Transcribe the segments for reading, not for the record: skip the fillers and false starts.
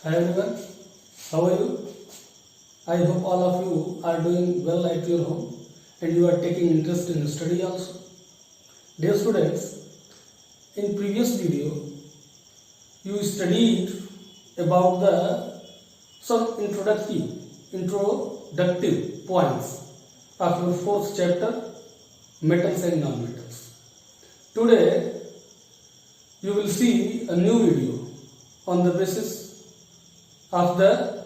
Hi everyone, how are you? I hope all of you are doing well at your home and you are taking interest in study also. Dear students, in previous video you studied about the some introductive points of your fourth chapter, metals and non-metals. Today you will see a new video on the basis of the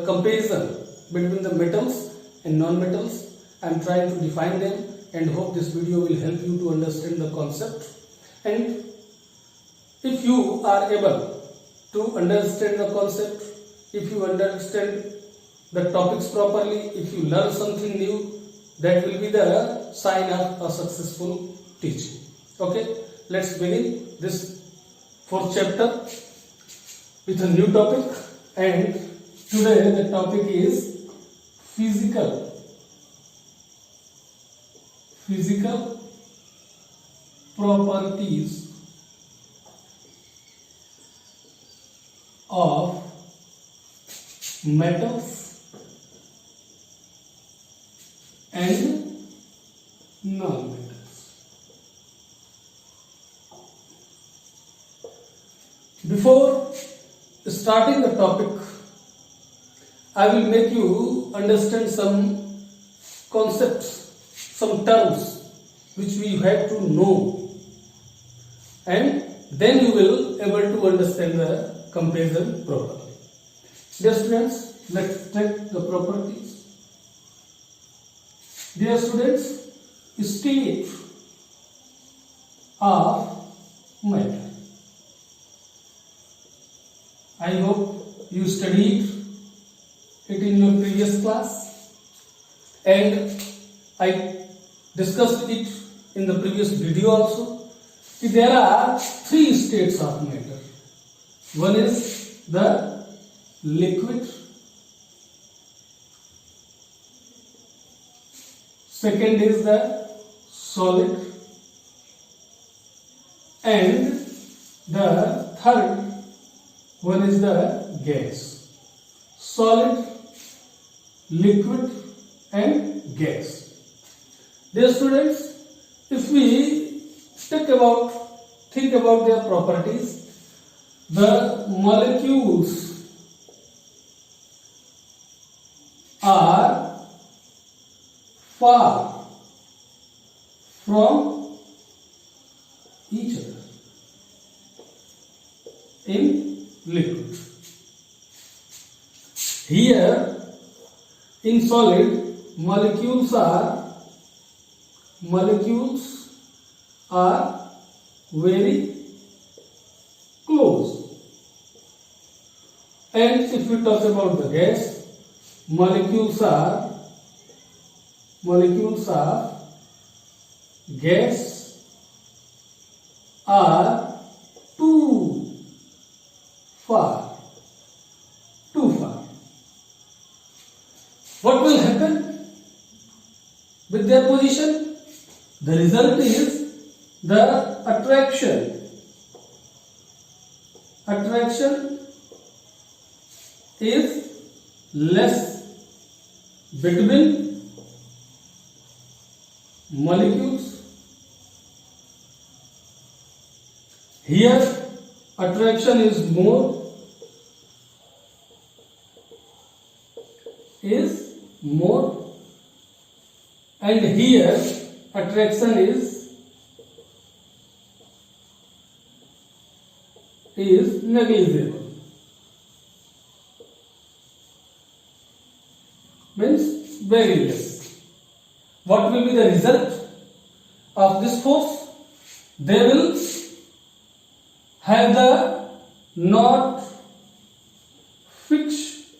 comparison between the metals and non-metals. I am trying to define them and hope this video will help you to understand the concept. And if you are able to understand the concept, if you understand the topics properly, if you learn something new, that will be the sign of a successful teaching. Okay, let's begin this fourth chapter with a new topic. And today the topic is physical properties of metals and non-metals. Before starting the topic, I will make you understand some concepts, some terms which we have to know, and then you will able to understand the comparison properly. Dear students, let's take the properties. Dear students, state of matter. I hope you studied it in your previous class and I discussed it in the previous video also. There are three states of matter. One is the liquid, second is the solid, and the third one is the gas. Solid, liquid and gas. Dear students, if we think about their properties, the molecules are far from each other in liquid. Here in solid, molecules are very close. And if we talk about the gas, molecules are too far. What will happen with their position? The result is the attraction is less between molecules. Here attraction is more, and here attraction is negligible, means very less. What will be the result of this force? They will have the not fixed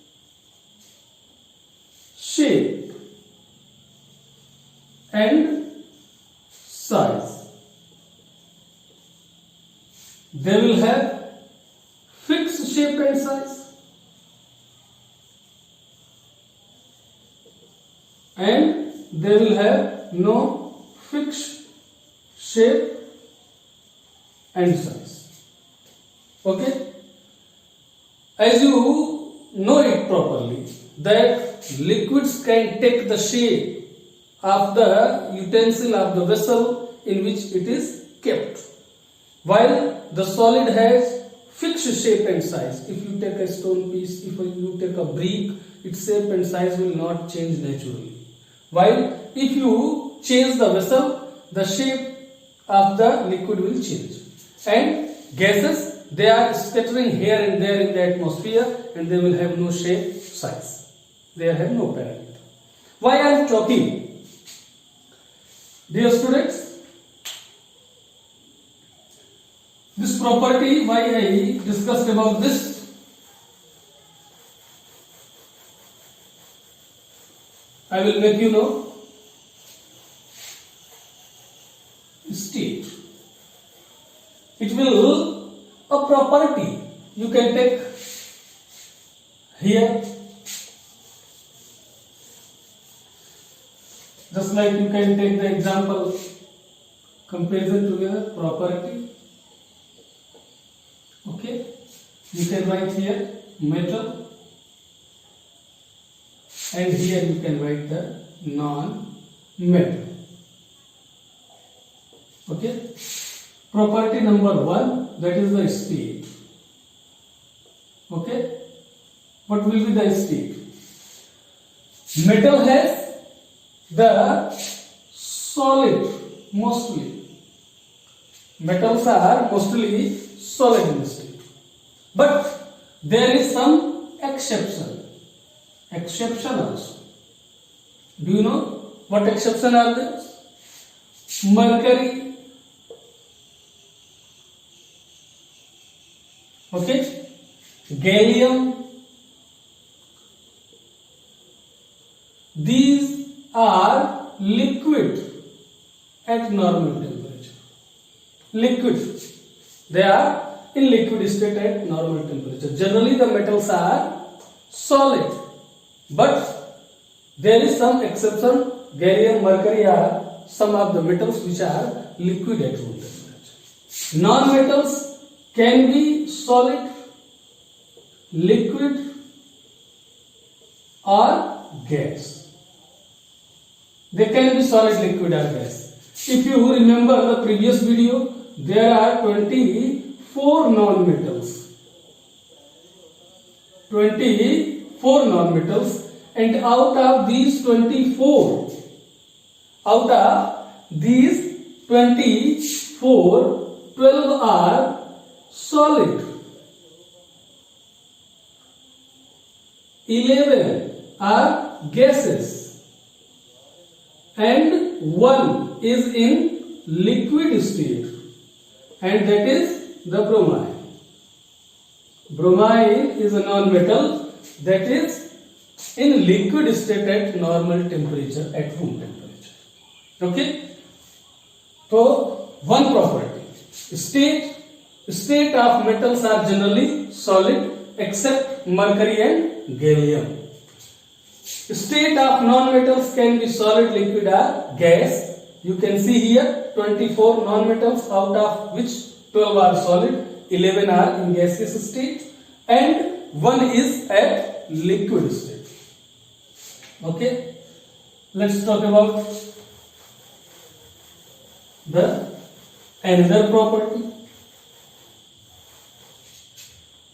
shape and size. They will have fixed shape and size, and they will have no fixed shape and size. Okay. as you know it properly, that liquids can take the shape of the utensil of the vessel in which it is kept, while the solid has fixed shape and size. If you take a stone piece, if you take a brick, its shape and size will not change naturally. While if you change the vessel, the shape of the liquid will change. And gases, they are scattering here and there in the atmosphere, and they will have no shape, size. They have no parameter. Why I am talking? Dear students, this property, why I discussed about this? I will make you know. State. It will a property. You can take here, just like you can take the example comparison together, property. Okay, you can write here metal, and here you can write the non-metal. Okay, property number 1, that is the state. Okay, what will be the state? Metal has the solid, mostly. Metals are mostly solid in state. But there is some exception. Exception also. Do you know what exception are there? Mercury. Okay, gallium. These are liquid at normal temperature. Liquid. They are in liquid state at normal temperature. Generally the metals are solid, but there is some exception. Gallium, mercury are some of the metals which are liquid at room temperature. Non-metals can be solid, liquid or gas. They can be solid, liquid or gas. If you remember the previous video, there are 24 non-metals. 24 non-metals, and out of these 24, 12 are solid, 11 are gases, and 1 is in liquid state, and that is the bromine. Bromine is a non-metal that is in liquid state at normal temperature, at room temperature. Okay? So, one property. State of metals are generally solid except mercury and gallium. State of non-metals can be solid, liquid or gas. You can see here 24 non-metals, out of which 12 are solid, 11 are in gaseous state, and 1 is at liquid state. Okay, let's talk about the another property.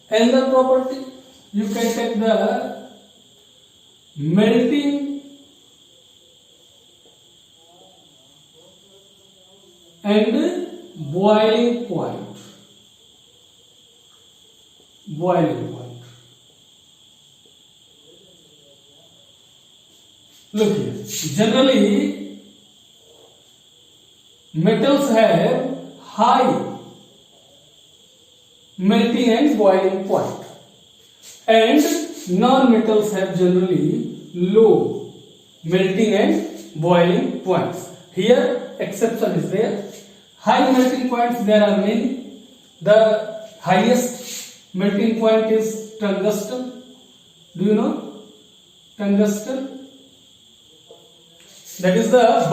Another property, you can take the melting and boiling point. Boiling point. Look here. Generally, metals have high melting and boiling point, and non-metals have generally low melting and boiling points. Here, exception is there. High melting points there are many. The highest melting point is tungsten. Do you know tungsten? That is the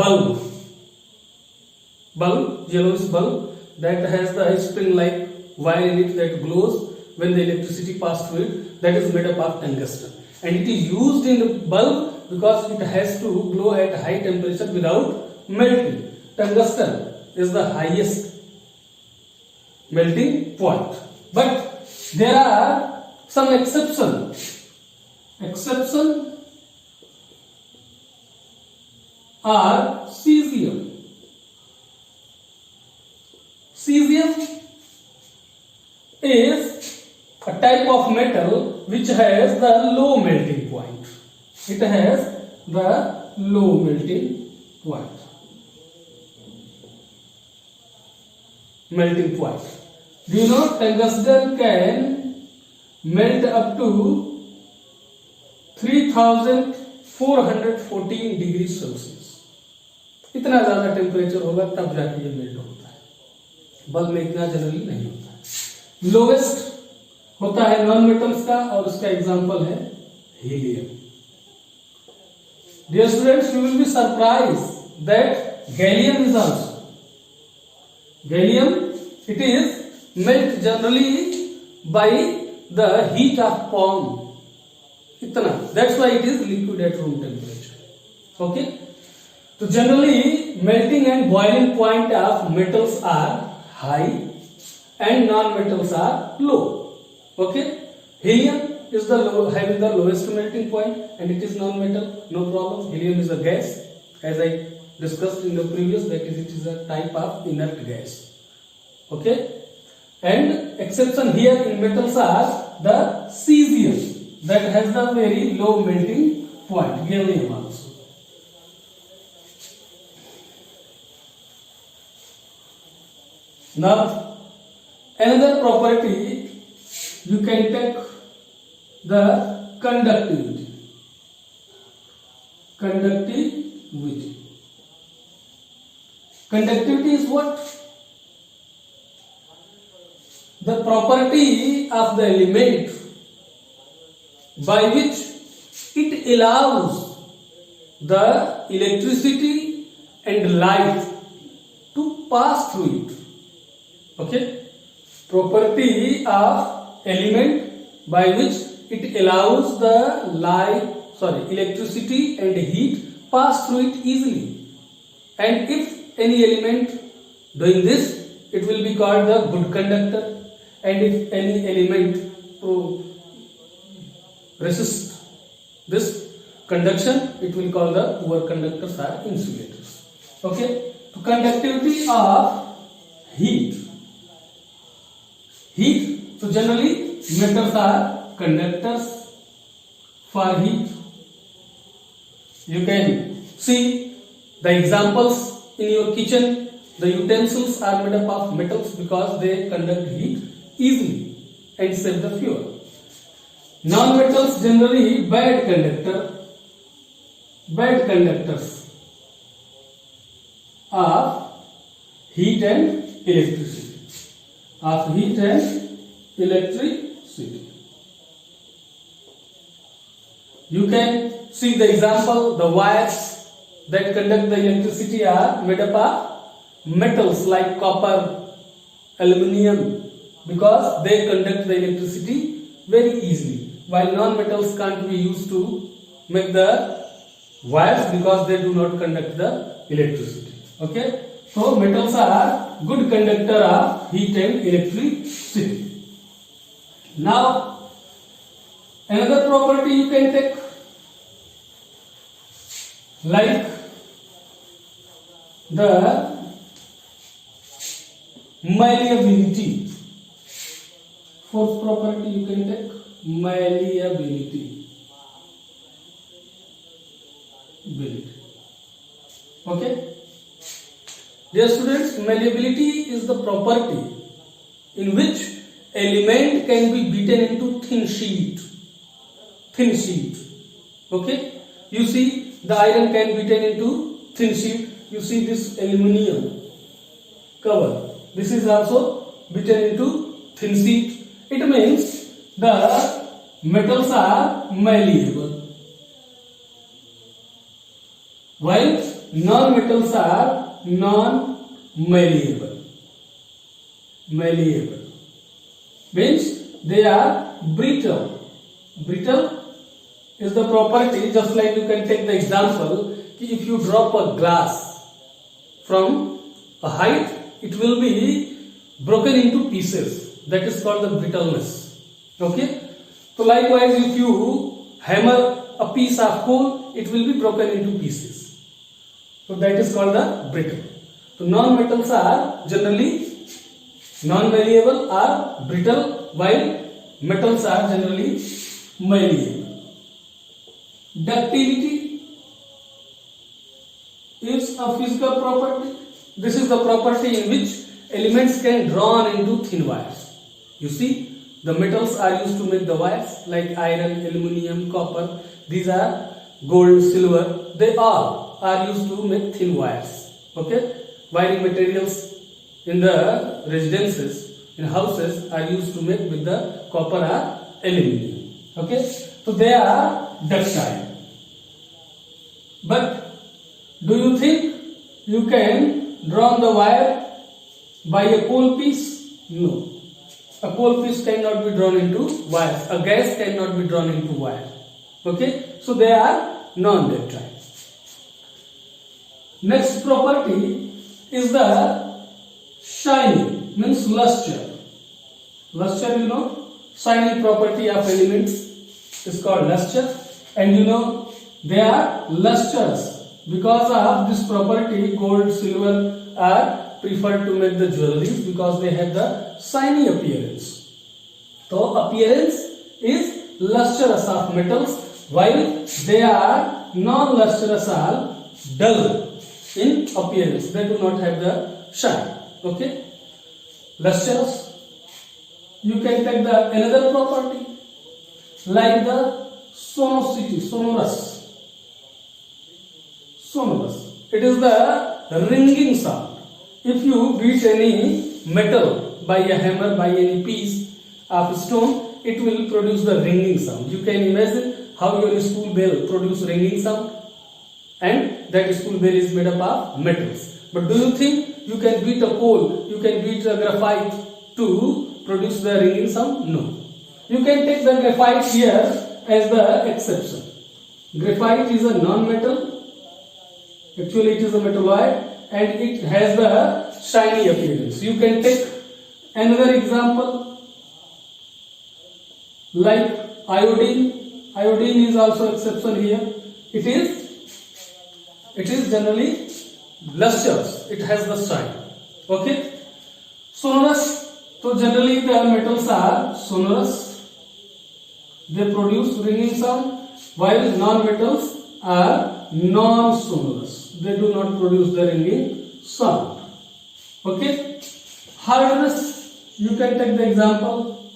bulb, yellowish bulb that has the spring-like wire in it that glows when the electricity passed through it, that is made up of tungsten. And it is used in the bulb because it has to glow at high temperature without melting. Tungsten is the highest melting point. But there are some exceptions. Exception are cesium. Cesium is a type of metal which has the low melting point. It has the low melting point. Melting point. Do you know tungsten can melt up to 3414 degree Celsius. इतना ज्यादा temperature होगा तब जाके ये melt होता है. Bulb में इतना जनरली नहीं होता है. लोवेस्ट होता है नॉन मेटल्स का और उसका एग्जांपल है helium. Dear students, you will be surprise that gallium is also. Gallium it is melt generally by the heat of palm. इतना, that's why it is liquid at room temperature. Okay, so generally melting and boiling point of metals are high and non-metals are low. Okay, helium is the having the lowest melting point and it is non-metal. No problem. Helium is a gas, as I discussed in the previous. That is, it is a type of inert gas. Okay, and exception here in metals are the cesium. That has the very low melting point. Gallium also. Now, another property you can take the conductivity. Conductivity. Conductivity is what? The property of the element by which it allows the electricity and light to pass through it. Okay, property of element by which it allows the electricity and heat pass through it easily. And if any element doing this, it will be called the good conductor. And if any element resist this conduction, it will call the poor conductors or insulators. Okay, so conductivity of heat. So generally metals are conductors for heat. You can see the examples in your kitchen. The utensils are made up of metals because they conduct heat easily and save the fuel. Non-metals generally bad conductors of heat and electricity. You can see the example. The wires that conduct the electricity are made up of metals like copper, aluminium, because they conduct the electricity very easily. While non-metals can't be used to make the wires because they do not conduct the electricity. Okay, so metals are good conductor of heat and electricity. Now, another property you can take, like the malleability. Fourth property you can take, malleability. Okay, dear students, malleability is the property in which element can be beaten into thin sheet. Okay, you see the iron can be beaten into thin sheet. You see this aluminium cover, this is also beaten into thin sheet. It means the metals are malleable, while non-metals are non-malleable. Means they are brittle. Brittle is the property, just like you can take the example, if you drop a glass from a height, it will be broken into pieces. That is called the brittleness. Okay? So likewise, if you hammer a piece of coal, it will be broken into pieces. So that is called the brittle. So non-metals are generally non-malleable or brittle, while metals are generally malleable. Ductility is a physical property. This is the property in which elements can drawn into thin wires. You see, the metals are used to make the wires like iron, aluminium, copper. These are gold, silver. They all are used to make thin wires. Okay? Wiring materials in the residences, in houses, are used to make with the copper or aluminium. Okay? So they are ductile. But do you think you can draw the wire by a coal piece? No. A coal piece cannot be drawn into wires. A gas cannot be drawn into wire. Okay? So they are non-ductile. Next property is the shiny, means luster. Luster, you know, shiny property of elements is called luster, and you know they are lustrous. Because of this property, gold, silver are preferred to make the jewelry because they have the shiny appearance. So appearance is lustrous of metals, while they are non-lustrous or dull in appearance. They do not have the shine. Okay? Lustrous. You can take the another property like the sonority, sonorous. Sonorous. It is the ringing sound. If you beat any metal by a hammer, by any piece of stone, it will produce the ringing sound. You can imagine how your school bell produces ringing sound, and that school bell is made up of metals. But do you think you can beat a coal, you can beat a graphite to produce the ringing sound? No. You can take the graphite here as the exception. Graphite is a non-metal. Actually, it is a metalloid and it has the shiny appearance. You can take another example like iodine. Iodine is also exception here. It is generally lustrous. It has the shine. Okay. Sonorous. So generally the metals are sonorous. They produce ringing sound, while non-metals are non-sonorous. They do not produce the ringing sound. Okay. Hardness. You can take the example.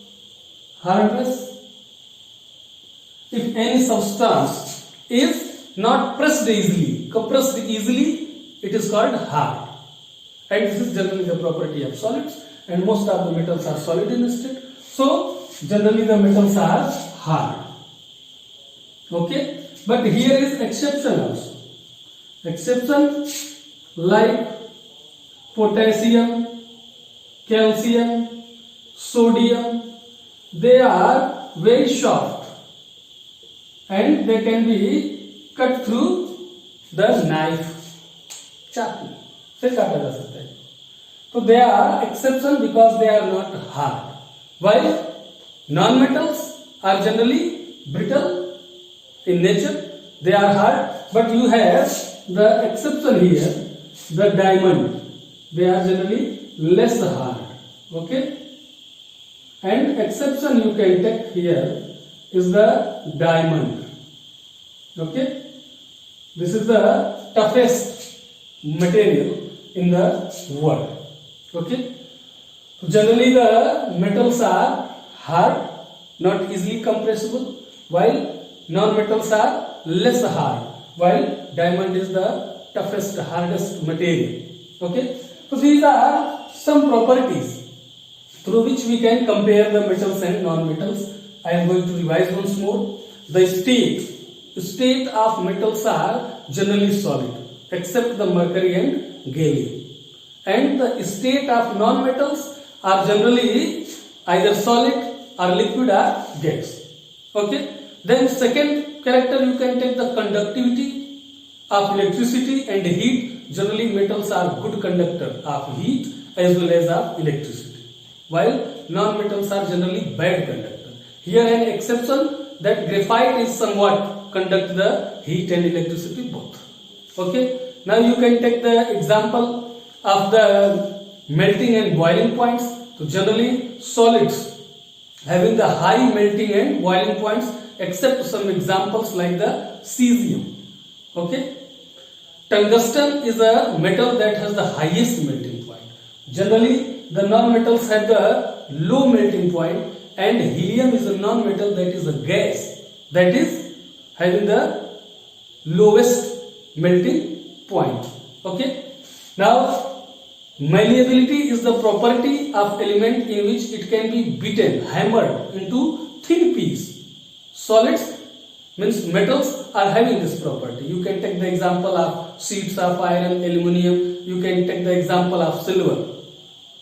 Hardness. If any substance is not pressed easily, compressed easily, it is called hard. And this is generally the property of solids, and most of the metals are solid in state. So generally the metals are hard. Okay. But here is exception also. Exception like potassium, calcium, sodium, they are very soft and they can be cut through the knife, चाकू से काटा जा सकता है. So they are exception because they are not hard. While non-metals are generally brittle in nature, they are hard, but you have the exception here, the diamond. They are generally less hard. Okay? And exception you can take here is the diamond. Okay? This is the toughest material in the world. Okay? So generally the metals are hard, not easily compressible, while non-metals are less hard, while diamond is the toughest, hardest material. Okay? So these are some properties through which we can compare the metals and non-metals. I am going to revise once more. The state of metals are generally solid, except the mercury and gallium. And the state of non-metals are generally either solid or liquid or gas. Okay. Then second character, you can take the conductivity of electricity and heat. Generally metals are good conductor of heat as well as of electricity, while non-metals are generally bad conductor. Here an exception, that graphite is somewhat conduct the heat and electricity both. Okay. Now you can take the example of the melting and boiling points. So generally solids having the high melting and boiling points, except some examples like the cesium. Okay. Tungsten is a metal that has the highest melting point. Generally the non-metals have the low melting point, and helium is a non-metal, that is a gas that is having the lowest melting point. Okay. Now malleability is the property of element in which it can be beaten, hammered into thin piece. Solids means metals are having this property. You can take the example of sheets of iron, aluminium. You can take the example of silver.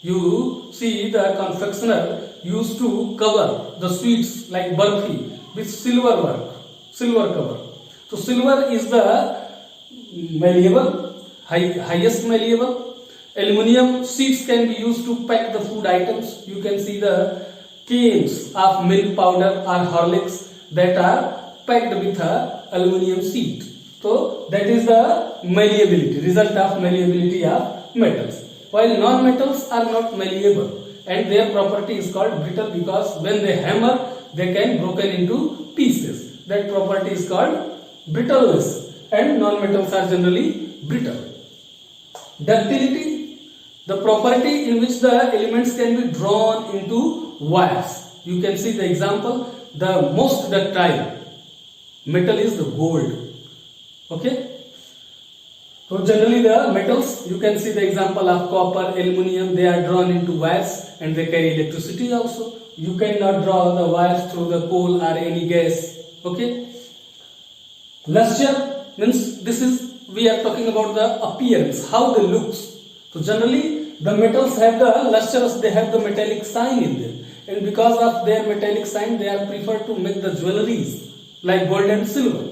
You see the confectioner used to cover the sweets like barfi with silver work, silver cover. So silver is the malleable, highest malleable. Aluminium sheets can be used to pack the food items. You can see the cans of milk powder or Horlicks that are packed with a aluminium sheet. So that is the malleability, result of malleability of metals. While non-metals are not malleable, and their property is called brittle, because when they hammer they can broken into pieces. That property is called brittleness, and non-metals are generally brittle. Ductility, the property in which the elements can be drawn into wires. You can see the example, the most ductile metal is the gold. Okay. So generally the metals, you can see the example of copper, aluminium, they are drawn into wires and they carry electricity also. You cannot draw the wires through the coal or any gas. Okay. Luster means this is, we are talking about the appearance, how they looks. So generally the metals have the lustrous, they have the metallic sign in them, and because of their metallic sign they are preferred to make the jewelries like gold and silver.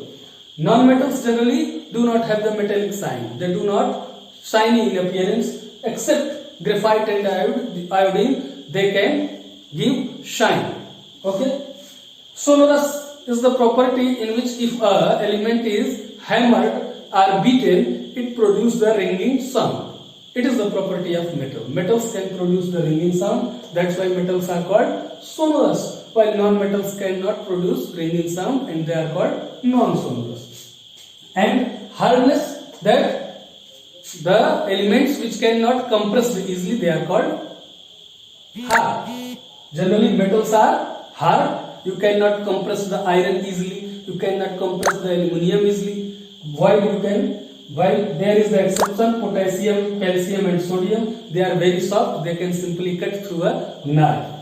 Non-metals generally do not have the metallic sign. They do not shiny in appearance, except graphite and iodine, they can give shine. Okay. Sonorous is the property in which if a element is hammered or beaten, it produces the ringing sound. It is the property of metal. Metals can produce the ringing sound. That's why metals are called sonorous, while non-metals cannot produce ringing sound and they are called non-sonorous. And hardness, that the elements which cannot compress easily, they are called hard. Generally metals are hard. You cannot compress the iron easily. You cannot compress the aluminium easily. While there is the exception, potassium, calcium and sodium, they are very soft. They can simply cut through a knife.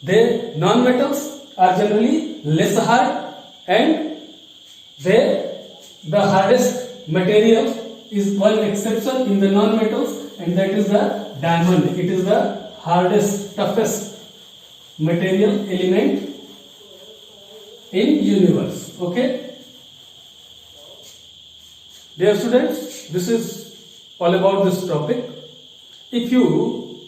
The non-metals are generally less hard, and the hardest material is one exception in the non-metals, and that is the diamond. It is the hardest, toughest material element in universe. Okay. Dear students, this is all about this topic. If you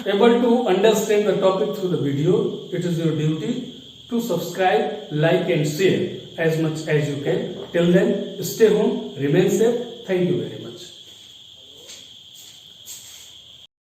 able to understand the topic through the video, it is your duty to subscribe, like and share as much as you can. Till then, stay home, remain safe. Thank you very much.